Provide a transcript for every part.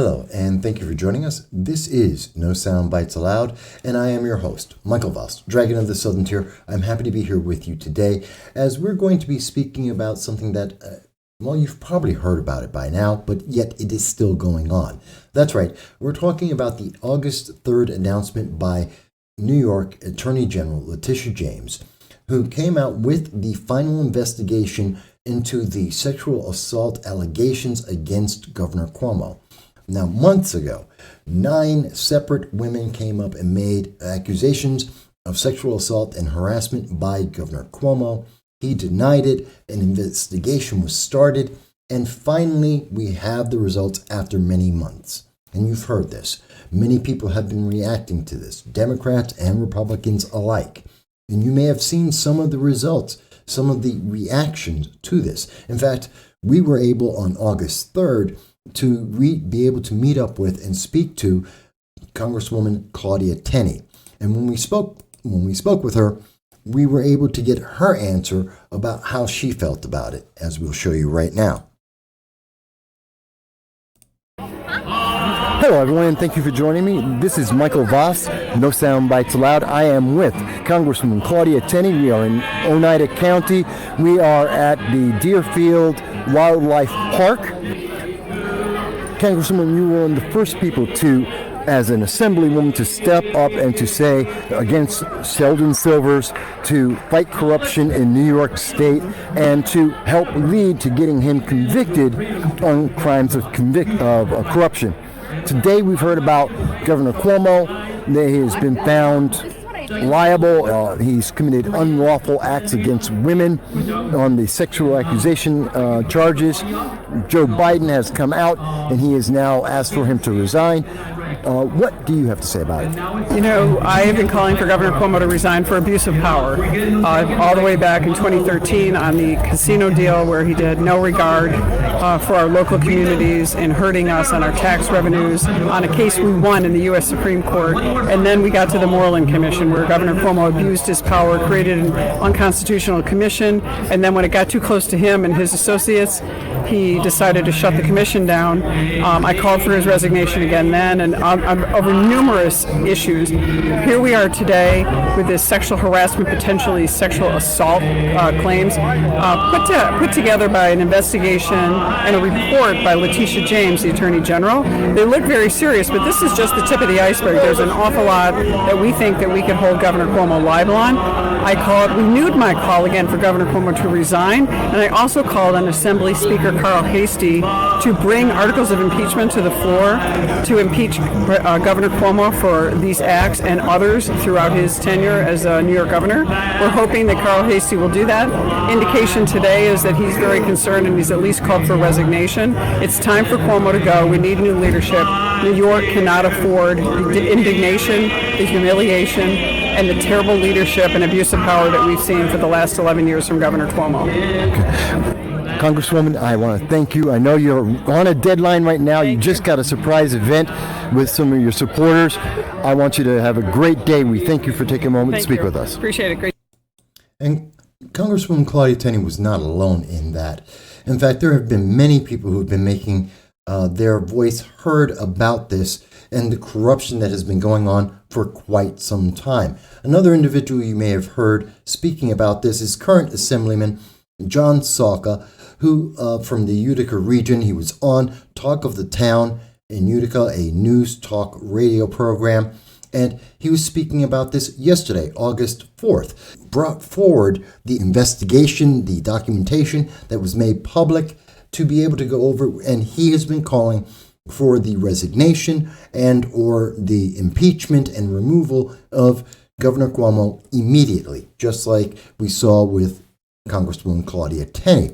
Hello, and thank you for joining us. This is No Soundbites Allowed, and I am your host, Michael Voss, Dragon of the Southern Tier. I'm happy to be here with you today, as we're going to be speaking about something that, you've probably heard about it by now, but yet it is still going on. That's right, we're talking about the August 3rd announcement by New York Attorney General Letitia James, who came out with the final investigation into the sexual assault allegations against Governor Cuomo. Now, months ago, 9 separate women came up and made accusations of sexual assault and harassment by Governor Cuomo. He denied it, an investigation was started, and finally we have the results after many months. And you've heard this. Many people have been reacting to this, Democrats and Republicans alike. And you may have seen some of the results, some of the reactions to this. In fact, we were able on August 3rd to be able to meet up with and speak to Congresswoman Claudia Tenney. And when we spoke with her, we were able to get her answer about how she felt about it, as we'll show you right now. Hello, everyone, and thank you for joining me. This is Michael Voss, No Soundbites Allowed. I am with Congresswoman Claudia Tenney. We are in Oneida County. We are at the Deerfield Wildlife Park. Congresswoman, you were one of the first people to, as an assemblywoman, to step up and to say against Sheldon Silvers, to fight corruption in New York State, and to help lead to getting him convicted on crimes of corruption. Today we've heard about Governor Cuomo. He has been found liable. He's committed unlawful acts against women on the sexual accusation charges. Joe Biden has come out and he has now asked for him to resign. What do you have to say about it? You know, I have been calling for Governor Cuomo to resign for abuse of power all the way back in 2013 on the casino deal, where he did no regard for our local communities and hurting us on our tax revenues on a case we won in the U.S. Supreme Court. And then we got to the Moreland Commission, where Governor Cuomo abused his power, created an unconstitutional commission, and then when it got too close to him and his associates, he decided to shut the commission down. I called for his resignation again then, and over numerous issues. Here we are today with this sexual harassment, potentially sexual assault claims, put together by an investigation and a report by Letitia James, the Attorney General. They look very serious, but this is just the tip of the iceberg. There's an awful lot that we think that we could hold Governor Cuomo liable on. I renewed my call again for Governor Cuomo to resign, and I also called on Assembly Speaker Carl Hastie to bring articles of impeachment to the floor to impeach Governor Cuomo for these acts and others throughout his tenure as a New York governor. We're hoping that Carl Hastie will do that. Indication today is that he's very concerned and he's at least called for resignation. It's time for Cuomo to go. We need new leadership. New York cannot afford the indignation, the humiliation, and the terrible leadership and abuse of power that we've seen for the last 11 years from Governor Cuomo. Congresswoman, I want to thank you. I know you're on a deadline right now. You just got a surprise event with some of your supporters. I want you to have a great day. We thank you for taking a moment to speak with us. Appreciate it. Great. And Congresswoman Claudia Tenney was not alone in that. In fact, there have been many people who have been making their voice heard about this and the corruption that has been going on for quite some time. Another individual you may have heard speaking about this is current Assemblyman John Salka, who from the Utica region, he was on Talk of the Town in Utica, a news talk radio program, and he was speaking about this yesterday, August 4th, brought forward the investigation, the documentation that was made public to be able to go over, and he has been calling for the resignation and or the impeachment and removal of Governor Cuomo immediately, just like we saw with Congresswoman Claudia Tenney.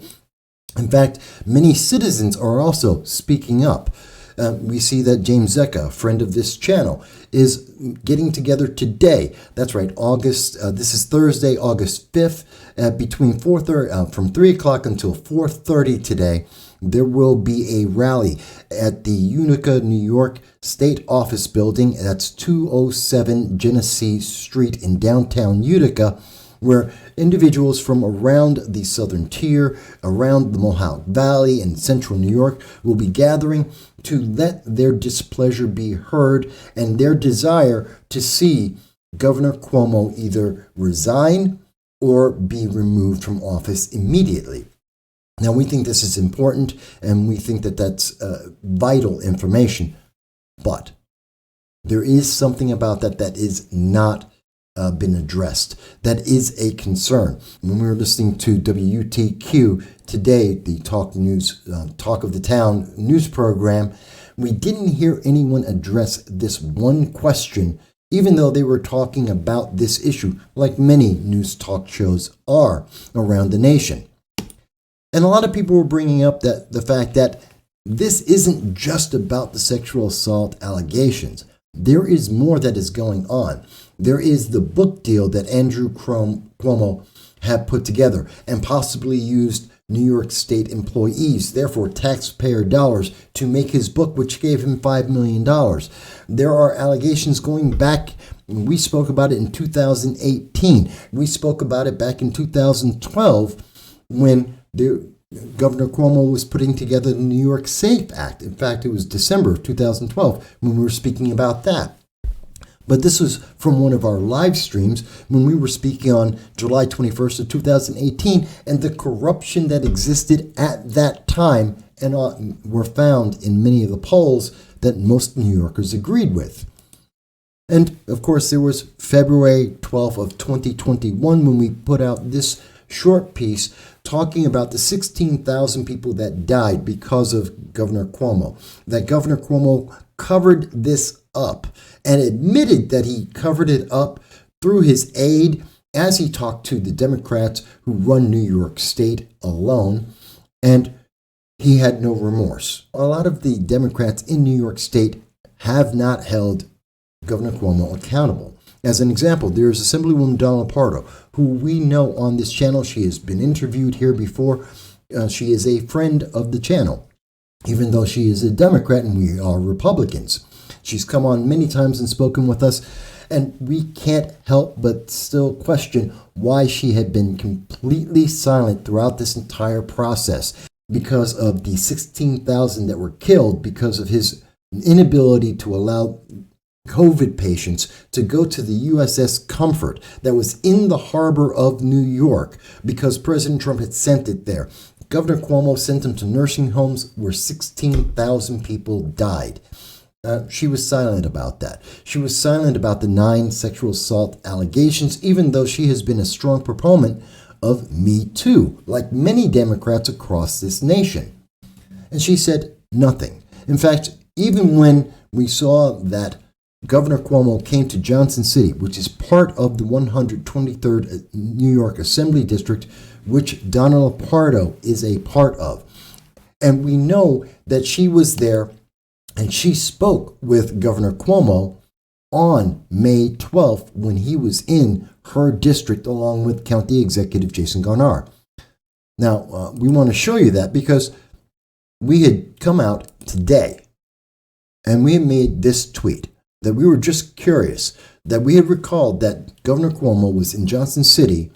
In fact, many citizens are also speaking up. We see that James Zecca, a friend of this channel, is getting together today. That's right, this is Thursday, August 5th, between 4:30, from 3 o'clock until 4:30 today. There will be a rally at the Utica, New York State Office Building. That's 207 Genesee Street in downtown Utica. where individuals from around the southern tier, around the Mohawk Valley and central New York will be gathering to let their displeasure be heard and their desire to see Governor Cuomo either resign or be removed from office immediately. Now, we think this is important, and we think that that's vital information, but there is something about that that is not been addressed. That is a concern. When we were listening to WTQ today, the Talk of the Town news program, we didn't hear anyone address this one question, even though they were talking about this issue, like many news talk shows are around the nation. And a lot of people were bringing up that the fact that this isn't just about the sexual assault allegations. There is more that is going on. There is the book deal that Andrew Cuomo had put together and possibly used New York State employees, therefore taxpayer dollars, to make his book, which gave him $5 million. There are allegations going back. We spoke about it in 2018. We spoke about it back in 2012 when Governor Cuomo was putting together the New York SAFE Act. In fact, it was December of 2012 when we were speaking about that. But this was from one of our live streams when we were speaking on July 21st of 2018, and the corruption that existed at that time and were found in many of the polls that most New Yorkers agreed with. And of course, there was February 12th of 2021 when we put out this short piece talking about the 16,000 people that died because of Governor Cuomo. That Governor Cuomo covered this up and admitted that he covered it up through his aide as he talked to the Democrats who run New York State alone, and he had no remorse. A lot of the Democrats in New York State have not held Governor Cuomo accountable. As an example, there is Assemblywoman Donna Pardo, who we know on this channel. She has been interviewed here before. She is a friend of the channel, even though she is a Democrat and we are Republicans. She's come on many times and spoken with us, and we can't help but still question why she had been completely silent throughout this entire process because of the 16,000 that were killed because of his inability to allow COVID patients to go to the USS Comfort that was in the harbor of New York because President Trump had sent it there. Governor Cuomo sent them to nursing homes where 16,000 people died. She was silent about that. She was silent about the 9 sexual assault allegations, even though she has been a strong proponent of Me Too, like many Democrats across this nation. And she said nothing. In fact, even when we saw that Governor Cuomo came to Johnson City, which is part of the 123rd New York Assembly District, which Donna Pardo is a part of. And we know that she was there and she spoke with Governor Cuomo on May 12th when he was in her district along with County Executive Jason Garnar. Now, we want to show you that because we had come out today and we had made this tweet that we were just curious, that we had recalled that Governor Cuomo was in Johnson City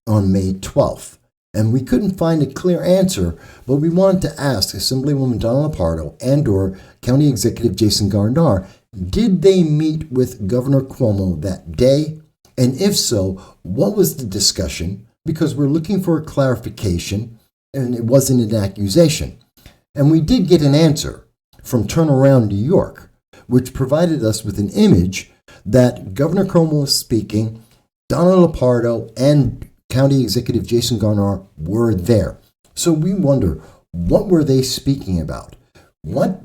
on May 12th. And we couldn't find a clear answer, but we wanted to ask Assemblywoman Donna Pardo and or County Executive Jason Garnar, did they meet with Governor Cuomo that day? And if so, what was the discussion? Because we're looking for a clarification, and it wasn't an accusation. And we did get an answer from Turnaround New York, which provided us with an image that Governor Cuomo was speaking, Donna Pardo and County Executive Jason Garnar were there. So we wonder, what were they speaking about? What?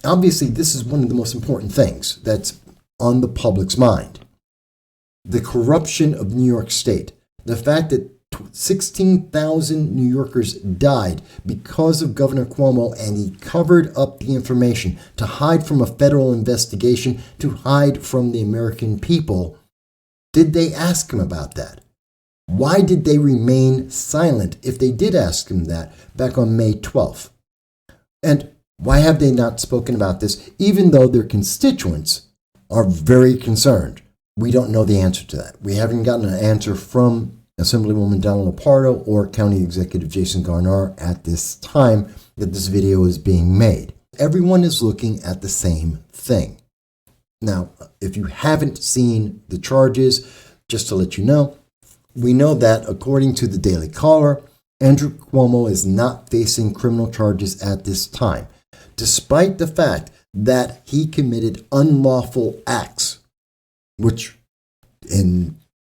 Obviously, this is one of the most important things that's on the public's mind. The corruption of New York State. The fact that 16,000 New Yorkers died because of Governor Cuomo, and he covered up the information to hide from a federal investigation, to hide from the American people. Did they ask him about that? Why did they remain silent if they did ask him that back on May 12th? And why have they not spoken about this, even though their constituents are very concerned We don't know the answer to that. We haven't gotten an answer from Assemblywoman Donna Lopardo or County Executive Jason Garnar at this time that this video is being made. Everyone is looking at the same thing. Now, if you haven't seen the charges, just to let you know, we know that according to the Daily Caller, Andrew Cuomo is not facing criminal charges at this time, despite the fact that he committed unlawful acts, which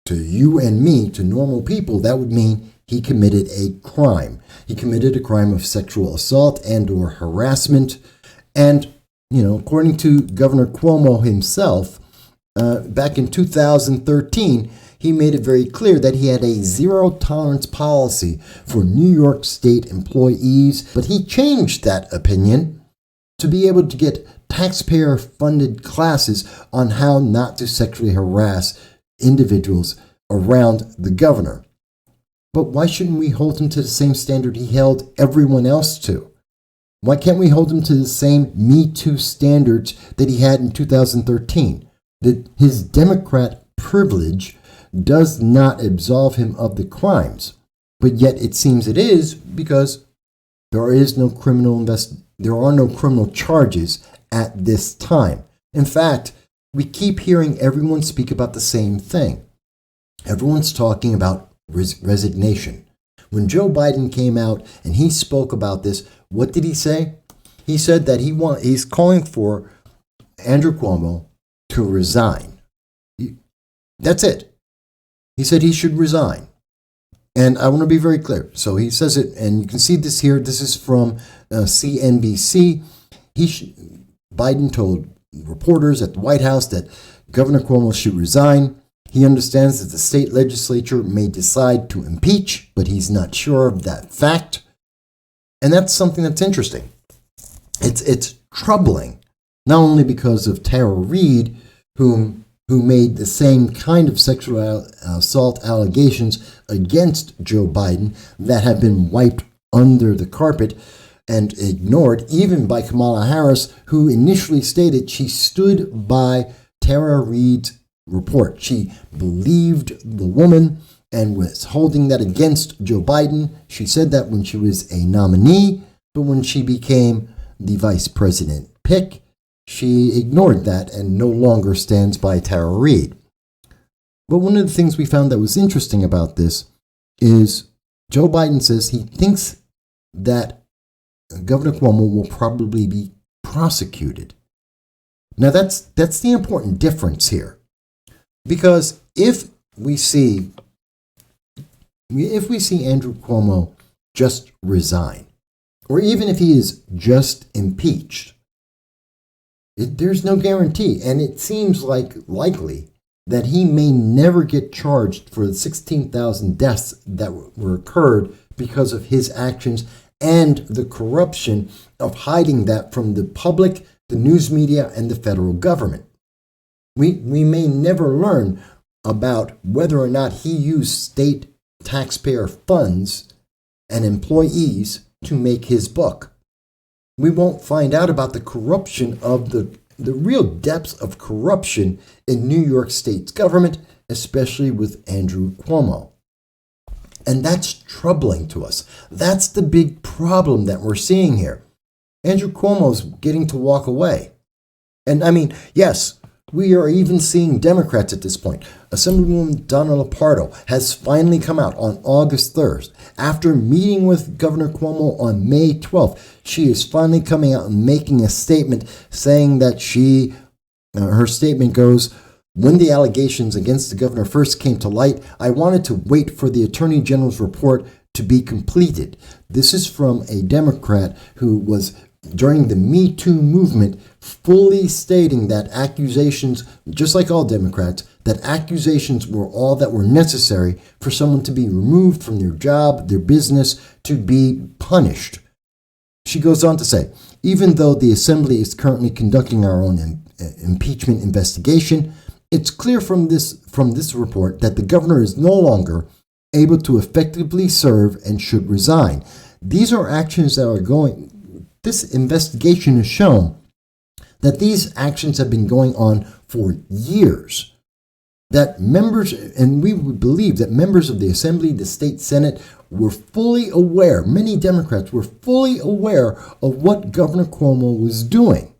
to you and me, to normal people, that would mean he committed a crime. He committed a crime of sexual assault and or harassment. And, according to Governor Cuomo himself, back in 2013, he made it very clear that he had a zero tolerance policy for New York State employees, but he changed that opinion to be able to get taxpayer-funded classes on how not to sexually harass individuals around the governor. But why shouldn't we hold him to the same standard he held everyone else to? Why can't we hold him to the same Me Too standards that he had in 2013? That his Democrat privilege does not absolve him of the crimes, but yet it seems it is, because there are no criminal charges at this time. In fact, we keep hearing everyone speak about the same thing. Everyone's talking about resignation. When Joe Biden came out and he spoke about this, what did he say? He said that he's calling for Andrew Cuomo to resign. That's it. He said he should resign. And I want to be very clear. So he says it, and you can see this here. This is from CNBC. Biden told reporters at the White House that Governor Cuomo should resign. He understands that the state legislature may decide to impeach, but he's not sure of that fact. And that's something that's interesting. It's troubling, not only because of Tara Reid, who made the same kind of sexual assault allegations against Joe Biden that have been wiped under the carpet and ignored, even by Kamala Harris, who initially stated she stood by Tara Reid's report. She believed the woman and was holding that against Joe Biden. She said that when she was a nominee, but when she became the vice president pick, she ignored that and no longer stands by Tara Reid. But one of the things we found that was interesting about this is Joe Biden says he thinks that Governor Cuomo will probably be prosecuted. Now that's the important difference here. Because if we see Andrew Cuomo just resign, or even if he is just impeached, there's no guarantee, and it seems likely that he may never get charged for the 16,000 deaths that were occurred because of his actions and the corruption of hiding that from the public, the news media, and the federal government. We may never learn about whether or not he used state taxpayer funds and employees to make his book. We won't find out about the corruption of the real depths of corruption in New York State's government, especially with Andrew Cuomo. And that's troubling to us. That's the big problem that we're seeing here. Andrew Cuomo's getting to walk away. And I mean, yes, we are even seeing Democrats at this point. Assemblywoman Donna Lopardo has finally come out on August 3rd. After meeting with Governor Cuomo on May 12th, she is finally coming out and making a statement saying that her statement goes, "When the allegations against the governor first came to light, I wanted to wait for the Attorney General's report to be completed." This is from a Democrat who was, during the Me Too movement, fully stating that accusations, just like all Democrats, that accusations were all that were necessary for someone to be removed from their job, their business, to be punished. She goes on to say, "Even though the Assembly is currently conducting our own impeachment investigation, it's clear from this report that the governor is no longer able to effectively serve and should resign. These are actions that are going. This investigation has shown that these actions have been going on for years. that members, and we would believe that members of the Assembly, the State Senate, were fully aware, many Democrats were fully aware of what Governor Cuomo was doing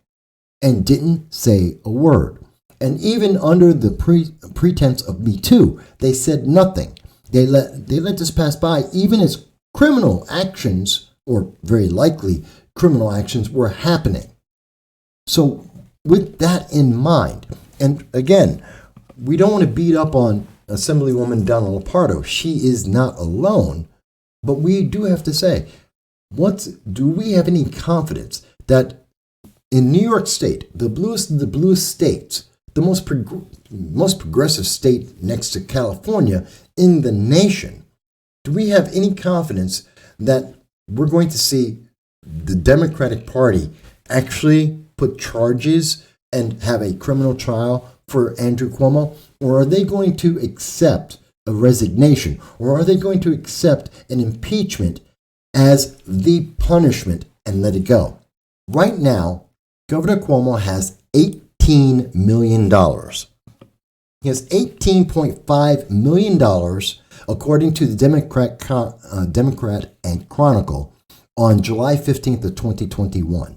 and didn't say a word. And even under the pretense of Me Too, they said nothing. They let this pass by, even as criminal actions, or very likely criminal actions, were happening. So with that in mind, and again, we don't want to beat up on Assemblywoman Donna Lopardo. She is not alone, but we do have to say, do we have any confidence that in New York State, the bluest of the blue states, the most progressive state next to California in the nation, do we have any confidence that we're going to see the Democratic Party actually put charges and have a criminal trial for Andrew Cuomo? Or are they going to accept a resignation? Or are they going to accept an impeachment as the punishment and let it go? Right now, Governor Cuomo has $18 million. He has $18.5 million, according to the Democrat and Chronicle, on July 15th of 2021.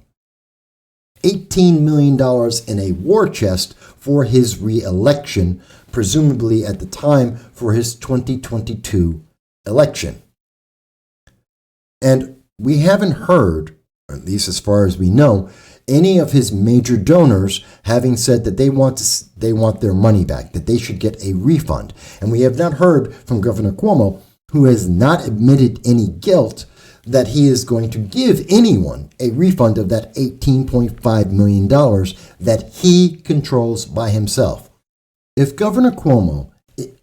$18 million in a war chest for his re-election, presumably at the time for his 2022 election. And we haven't heard, or at least as far as we know, any of his major donors having said that they want their money back, that they should get a refund. And we have not heard from Governor Cuomo, who has not admitted any guilt, that he is going to give anyone a refund of that $18.5 million that he controls by himself. If Governor Cuomo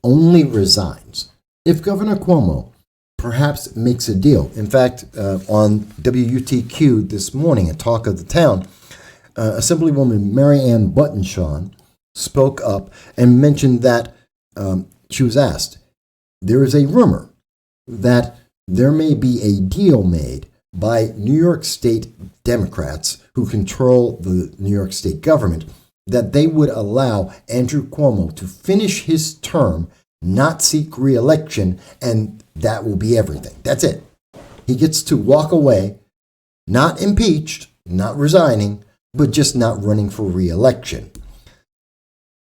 only resigns, if Governor Cuomo perhaps makes a deal, in fact, on WUTQ this morning, a talk of the town, Assemblywoman Mary Ann Buttonshaw spoke up and mentioned that she was asked, there is a rumor that there may be a deal made by New York State Democrats who control the New York State government that they would allow Andrew Cuomo to finish his term, not seek re-election, and that will be everything. That's it. He gets to walk away, not impeached, not resigning, but just not running for re-election.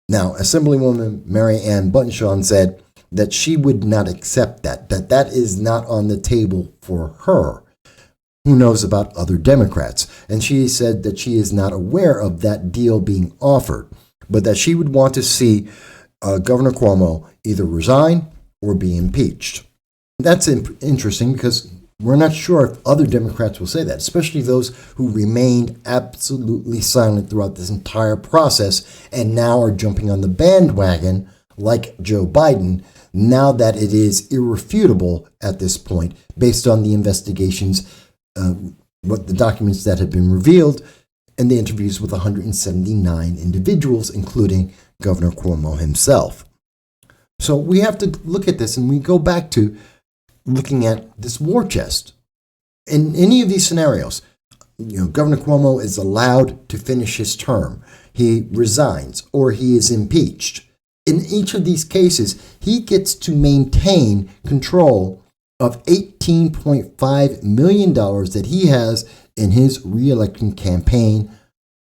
Now, Assemblywoman Mary Ann Buttonshaw said that she would not accept that is not on the table for her. Who knows about other Democrats? And she said that she is not aware of that deal being offered, but that she would want to see Governor Cuomo either resign or be impeached. That's interesting because we're not sure if other Democrats will say that, especially those who remained absolutely silent throughout this entire process and now are jumping on the bandwagon like Joe Biden, now that it is irrefutable at this point based on the investigations, what the documents that have been revealed, and the interviews with 179 individuals, including Governor Cuomo himself. So we have to look at this, and we go back to looking at this war chest. In any of these scenarios, Governor Cuomo is allowed to finish his term. He resigns or he is impeached. In each of these cases, he gets to maintain control of $18.5 million that he has in his re-election campaign,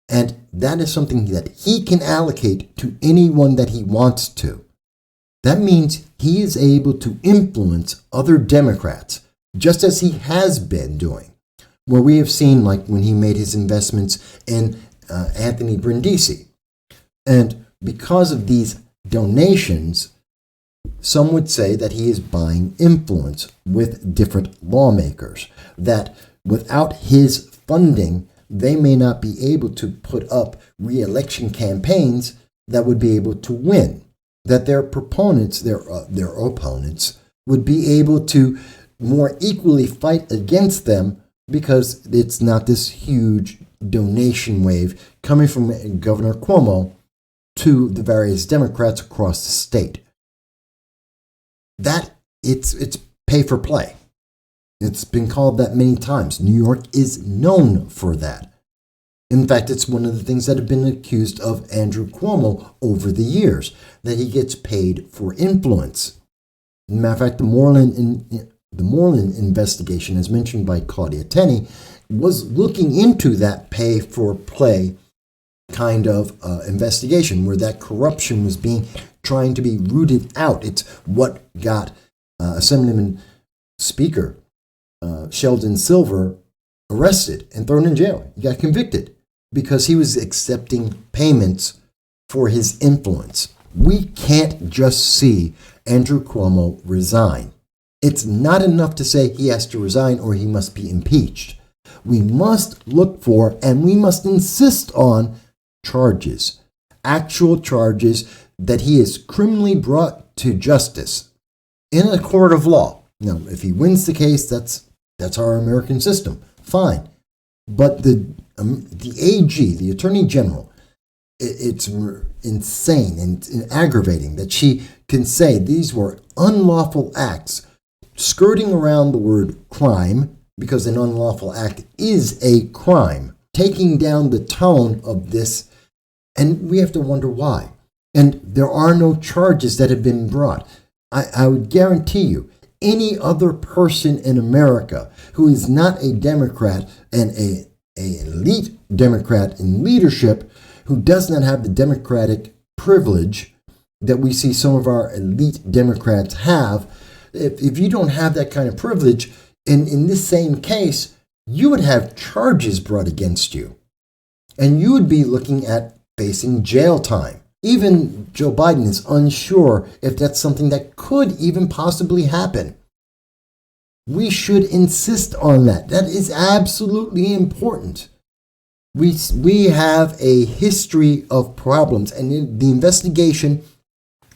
and that is something that he can allocate to anyone that he wants to. That means he is able to influence other Democrats, just as he has been doing, where we have seen, like when he made his investments in Anthony Brindisi. And because of these donations, some would say that he is buying influence with different lawmakers, that without his funding, they may not be able to put up re-election campaigns that would be able to win, that their proponents, their opponents, would be able to more equally fight against them because it's not this huge donation wave coming from Governor Cuomo to the various Democrats across the state. That it's pay for play. It's been called that many times. New York is known for that. In fact, it's one of the things that have been accused of Andrew Cuomo over the years, that he gets paid for influence. As a matter of fact, the Moreland investigation, as mentioned by Claudia Tenney, was looking into that pay for play kind of investigation, where that corruption was trying to be rooted out. It's what got Assemblyman Speaker Sheldon Silver arrested and thrown in jail. He got convicted because he was accepting payments for his influence. We can't just see Andrew Cuomo resign. It's not enough to say he has to resign or he must be impeached. We must look for and we must insist on charges, actual charges that he is criminally brought to justice in a court of law. Now, if he wins the case, that's our American system. Fine. But the AG, the Attorney General, it's insane and aggravating that she can say these were unlawful acts, skirting around the word crime, because an unlawful act is a crime, taking down the tone of this, and we have to wonder why. And there are no charges that have been brought. I would guarantee you, any other person in America who is not a Democrat and an elite Democrat in leadership, who does not have the democratic privilege that we see some of our elite Democrats have, if you don't have that kind of privilege, in this same case, you would have charges brought against you. And you would be looking at facing jail time. Even Joe Biden is unsure if that's something that could even possibly happen. We should insist on that. That is absolutely important. We have a history of problems, and the investigation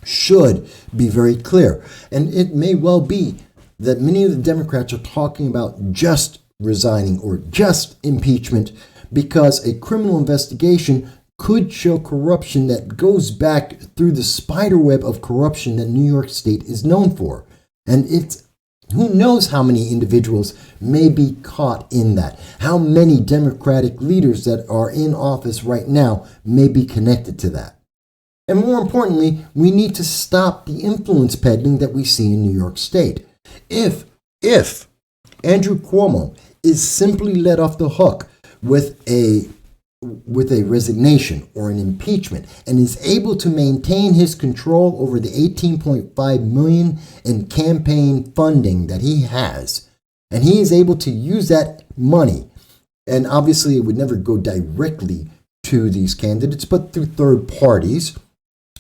should be very clear. And it may well be that many of the Democrats are talking about just resigning or just impeachment because a criminal investigation could show corruption that goes back through the spider web of corruption that New York State is known for. And who knows how many individuals may be caught in that? How many Democratic leaders that are in office right now may be connected to that? And more importantly, we need to stop the influence peddling that we see in New York State. If Andrew Cuomo is simply let off the hook with a resignation or an impeachment and is able to maintain his control over the $18.5 million in campaign funding that he has, and he is able to use that money, and obviously it would never go directly to these candidates, but through third parties,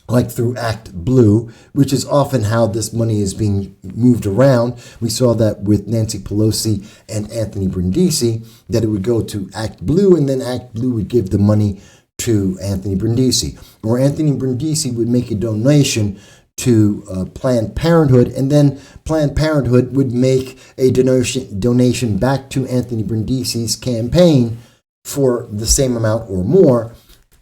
like through Act Blue, which is often how this money is being moved around. We saw that with Nancy Pelosi and Anthony Brindisi, that it would go to Act Blue, and then Act Blue would give the money to Anthony Brindisi. Or Anthony Brindisi would make a donation to Planned Parenthood, and then Planned Parenthood would make a donation back to Anthony Brindisi's campaign for the same amount or more,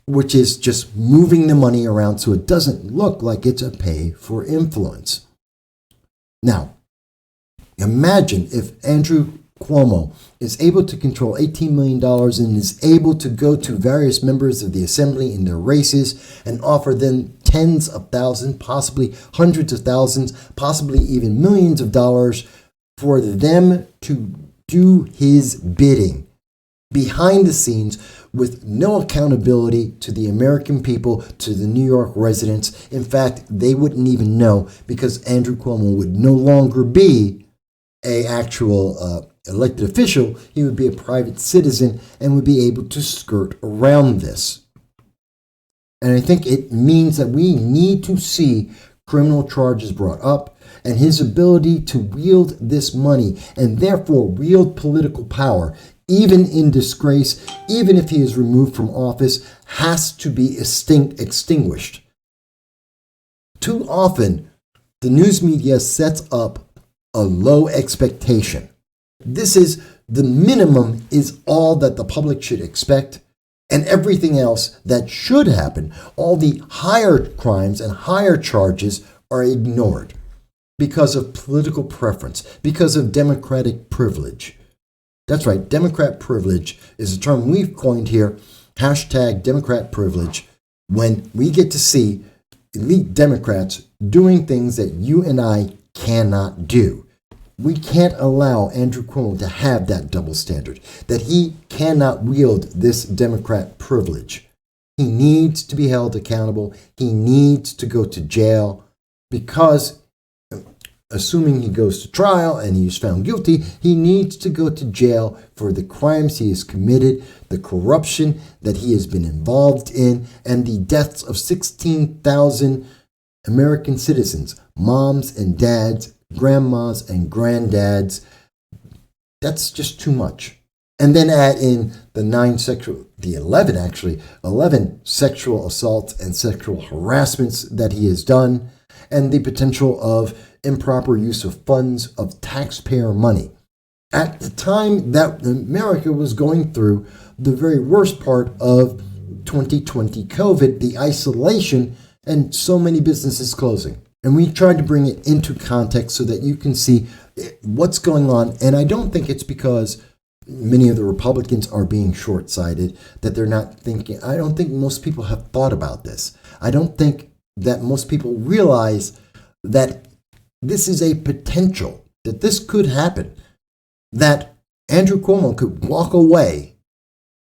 which is just moving the money around so it doesn't look like it's a pay for influence. Now, imagine if Andrew Cuomo is able to control $18 million and is able to go to various members of the assembly in their races and offer them tens of thousands, possibly hundreds of thousands, possibly even millions of dollars for them to do his bidding behind the scenes, with no accountability to the American people, to the New York residents. In fact, they wouldn't even know, because Andrew Cuomo would no longer be an actual elected official. He would be a private citizen and would be able to skirt around this. And I think it means that we need to see criminal charges brought up, and his ability to wield this money and therefore wield political power, even in disgrace, even if he is removed from office, has to be extinguished. Too often, the news media sets up a low expectation. This is the minimum, is all that the public should expect, and everything else that should happen, all the higher crimes and higher charges, are ignored because of political preference, because of democratic privilege. That's right, Democrat privilege is a term we've coined here, hashtag Democrat privilege, when we get to see elite Democrats doing things that you and I cannot do. We can't allow Andrew Cuomo to have that double standard, that he cannot wield this Democrat privilege. He needs to be held accountable. He needs to go to jail because, assuming he goes to trial and he's found guilty, he needs to go to jail for the crimes he has committed, the corruption that he has been involved in, and the deaths of 16,000 American citizens, moms and dads, grandmas and granddads. That's just too much. And then add in the 11 sexual assaults and sexual harassments that he has done, and the potential of improper use of funds of taxpayer money. At the time that America was going through the very worst part of 2020 COVID, the isolation, and so many businesses closing. And we tried to bring it into context so that you can see what's going on. And I don't think it's because many of the Republicans are being short-sighted, that they're not thinking. I don't think most people have thought about this. I don't think that most people realize that this is a potential, that this could happen, that Andrew Cuomo could walk away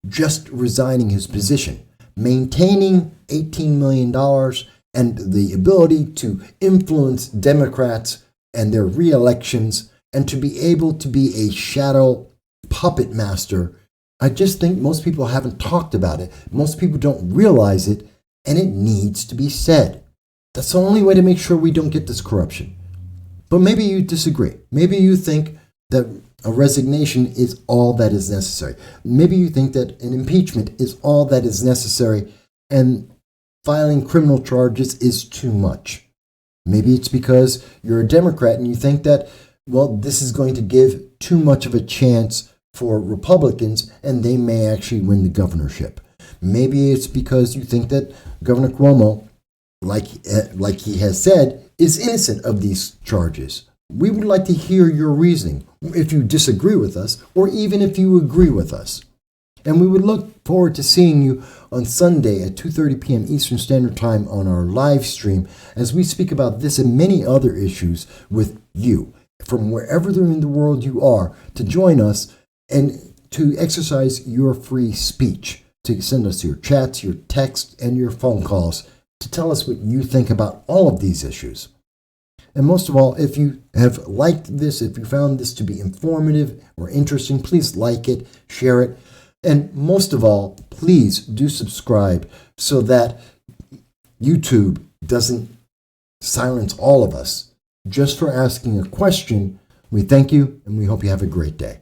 just resigning his position, maintaining $18 million and the ability to influence Democrats and their re-elections and to be able to be a shadow puppet master. I just think most people haven't talked about it. Most people don't realize it, and it needs to be said. That's the only way to make sure we don't get this corruption. But maybe you disagree. Maybe you think that a resignation is all that is necessary. Maybe you think that an impeachment is all that is necessary, and filing criminal charges is too much. Maybe it's because you're a Democrat and you think that, well, this is going to give too much of a chance for Republicans and they may actually win the governorship. Maybe it's because you think that Governor Cuomo, like he has said, is innocent of these charges. We would like to hear your reasoning, if you disagree with us or even if you agree with us. And we would look forward to seeing you on Sunday at 2:30 p.m. Eastern Standard Time on our live stream as we speak about this and many other issues with you from wherever in the world you are, to join us and to exercise your free speech, to send us your chats, your texts, and your phone calls to tell us what you think about all of these issues. And most of all, if you have liked this, if you found this to be informative or interesting, please like it, share it. And most of all, please do subscribe so that YouTube doesn't silence all of us just for asking a question. We thank you and we hope you have a great day.